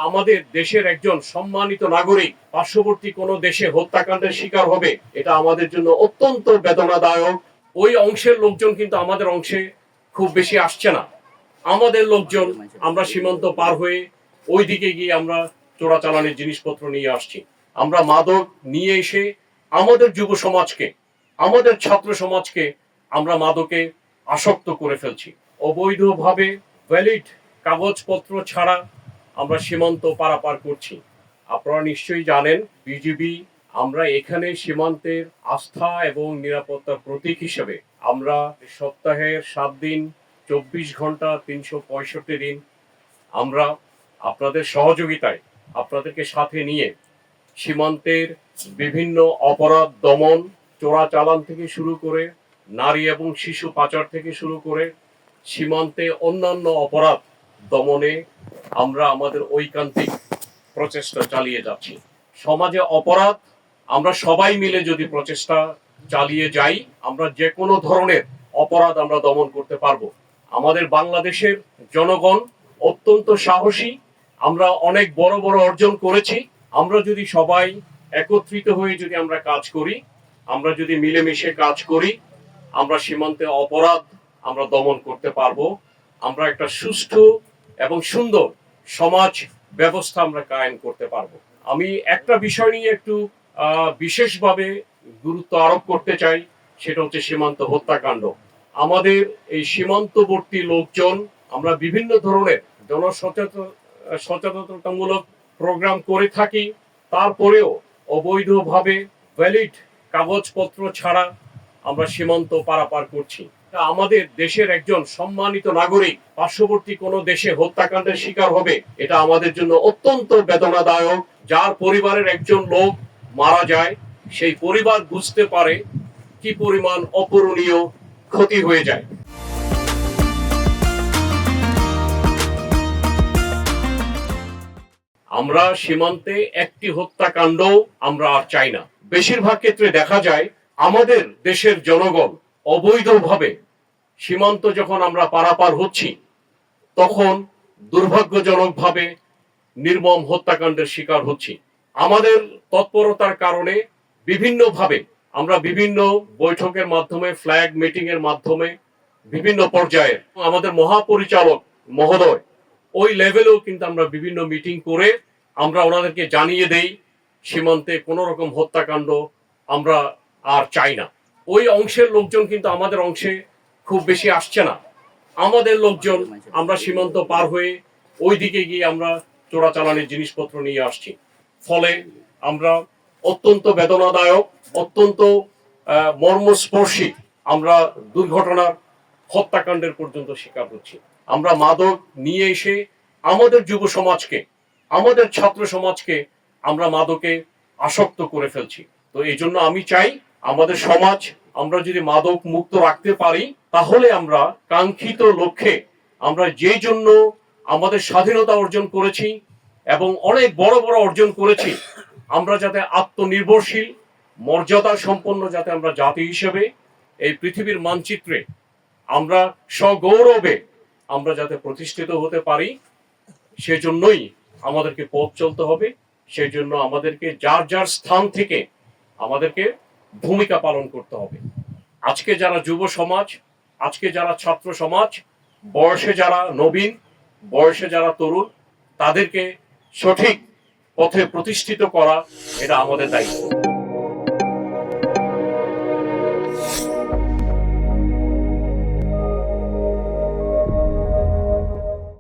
আমাদের দেশের একজন সম্মানিত নাগরিক পার্শ্ববর্তী কোনো দেশে হত্যাকাণ্ডের শিকার হবে, এটা আমাদের জন্য অত্যন্ত বেদনাদায়ক। ওই অংশের লোকজন কিন্তু আমাদের অংশে খুব বেশি আসছে না। আমাদের লোকজন আমরা সীমান্ত পার হয়ে ওই দিকে গিয়ে আমরা চোরাচালানের জিনিসপত্র নিয়ে আসছি। আমরা মাদক নিয়ে এসে আমাদের যুব সমাজকে, আমাদের ছাত্র সমাজকে আমরা মাদকে আসক্ত করে ফেলছি। অবৈধভাবে ভ্যালিড কাগজপত্র ছাড়া আমরা সীমান্ত পারাপার করছি। আপনারা নিশ্চয়ই জানেন, বিজিবি আমরা এখানে সীমান্তের আস্থা এবং নিরাপত্তার প্রতীক হিসেবে আমরা সপ্তাহের 7 দিন 24 ঘন্টা 365 দিন আমরা আপনাদের সহযোগিতায় আপনাদেরকে সাথে নিয়ে সীমান্তের বিভিন্ন অপরাধ দমন, চোরাচালান থেকে শুরু করে নারী এবং শিশু পাচার থেকে শুরু করে সীমান্তে অন্যান্য অপরাধ দমনে আমরা আমাদের ঐকান্তিক প্রচেষ্টা চালিয়ে যাচ্ছি। সমাজে অপরাধ আমরা সবাই মিলে যদি প্রচেষ্টা চালিয়ে যাই, আমরা যে কোনো ধরনের অপরাধ আমরা দমন করতে পারবো। আমাদের বাংলাদেশের জনগণ অত্যন্ত সাহসী, আমরা অনেক বড় বড় অর্জন করেছি। আমরা যদি সবাই একত্রিত হয়ে যদি আমরা কাজ করি, আমরা যদি মিলেমিশে কাজ করি, আমরা সীমান্তে অপরাধ আমরা দমন করতে পারবো। আমরা একটা সুষ্ঠু এবং সুন্দর সমাজ ব্যবস্থা আমরা কায়েম করতে পারবো। আমি একটা বিষয় নিয়ে একটু বিশেষভাবে গুরুত্ব আরোপ করতে চাই, সেটা হচ্ছে সীমান্ত হত্যাকাণ্ড। আমাদের এই সীমান্তবর্তী লোকজন আমরা বিভিন্ন ধরনের সচেতনতামূলক প্রোগ্রাম করে থাকি, তারপরেও অবৈধভাবে ভ্যালিড কাগজপত্র ছাড়া আমরা সীমান্ত পারাপার করছি। আমাদের দেশের একজন সম্মানিত নাগরিক পার্শ্ববর্তী কোনো দেশে হত্যাকাণ্ডের শিকার হবে, এটা আমাদের জন্য অত্যন্ত বেদনাদায়ক। যার পরিবারের একজন লোক মারা যায়, সেই পরিবার বুঝতে পারে কি পরিমাণ অপূরণীয় ক্ষতি হয়ে যায়। আমরা সীমান্তে একটি হত্যাকাণ্ড আমরা আর চাই না। বেশিরভাগ ক্ষেত্রে দেখা যায় আমাদের দেশের জনগণ অবৈধভাবে সীমান্ত যখন আমরা পারাপার হচ্ছি, তখন দুর্ভাগ্যজনকভাবে নির্মম হত্যাকাণ্ডের শিকার হচ্ছি। আমাদের তৎপরতার কারণে বিভিন্নভাবে আমরা বিভিন্ন বৈঠকের মাধ্যমে, ফ্ল্যাগ মিটিং এর মাধ্যমে বিভিন্ন পর্যায়ে আমাদের মহাপরিচালক মহোদয় ওই লেভেলেও কিন্তু আমরা বিভিন্ন মিটিং করে আমরা ওনাদেরকে জানিয়ে দেই সীমান্তে কোনো রকম হত্যাকাণ্ড আমরা আর চাই না। ওই অংশের লোকজন কিন্তু আমাদের অংশে খুব বেশি আসছে না। আমাদের লোকজন আমরা সীমান্ত পার হয়ে ওই দিকে গিয়ে আমরা চোরাচালানের জিনিসপত্র নিয়ে আসছি। ফলে আমরা অত্যন্ত বেদনাদায়ক, অত্যন্ত মর্মস্পর্শী আমরা দুর্ঘটনার, হত্যাকাণ্ডের পর্যন্ত শিকার হচ্ছি। আমরা মাদক নিয়ে এসে আমাদের যুব সমাজকে, আমাদের ছাত্র সমাজকে আমরা মাদকে আসক্ত করে ফেলছি। তো এই জন্য আমি চাই আমাদের সমাজ আমরা যদি মাদক মুক্ত রাখতে পারি, তাহলে আমরা কাঙ্ক্ষিত লক্ষ্যে আমরা যেই জন্য আমাদের স্বাধীনতা অর্জন করেছি এবং অনেক বড় বড় অর্জন করেছি, আমরা যাতে আত্মনির্ভরশীল, মর্যাদা সম্পন্ন যাতে আমরা জাতি হিসেবে এই পৃথিবীর মানচিত্রে আমরা সগৌরবে আমরা যাতে প্রতিষ্ঠিত হতে পারি, সেজন্যই আমাদেরকে পথ চলতে হবে। সেই জন্য আমাদেরকে যার যার স্থান থেকে আমাদেরকে ভূমিকা পালন করতে হবে। আজকে যারা যুব সমাজ, আজকে যারা ছাত্র সমাজ, বয়সে যারা নবীন, বয়সে যারা তরুণ, তাদেরকে সঠিক পথে প্রতিষ্ঠিত করা এটা আমাদের দায়িত্ব।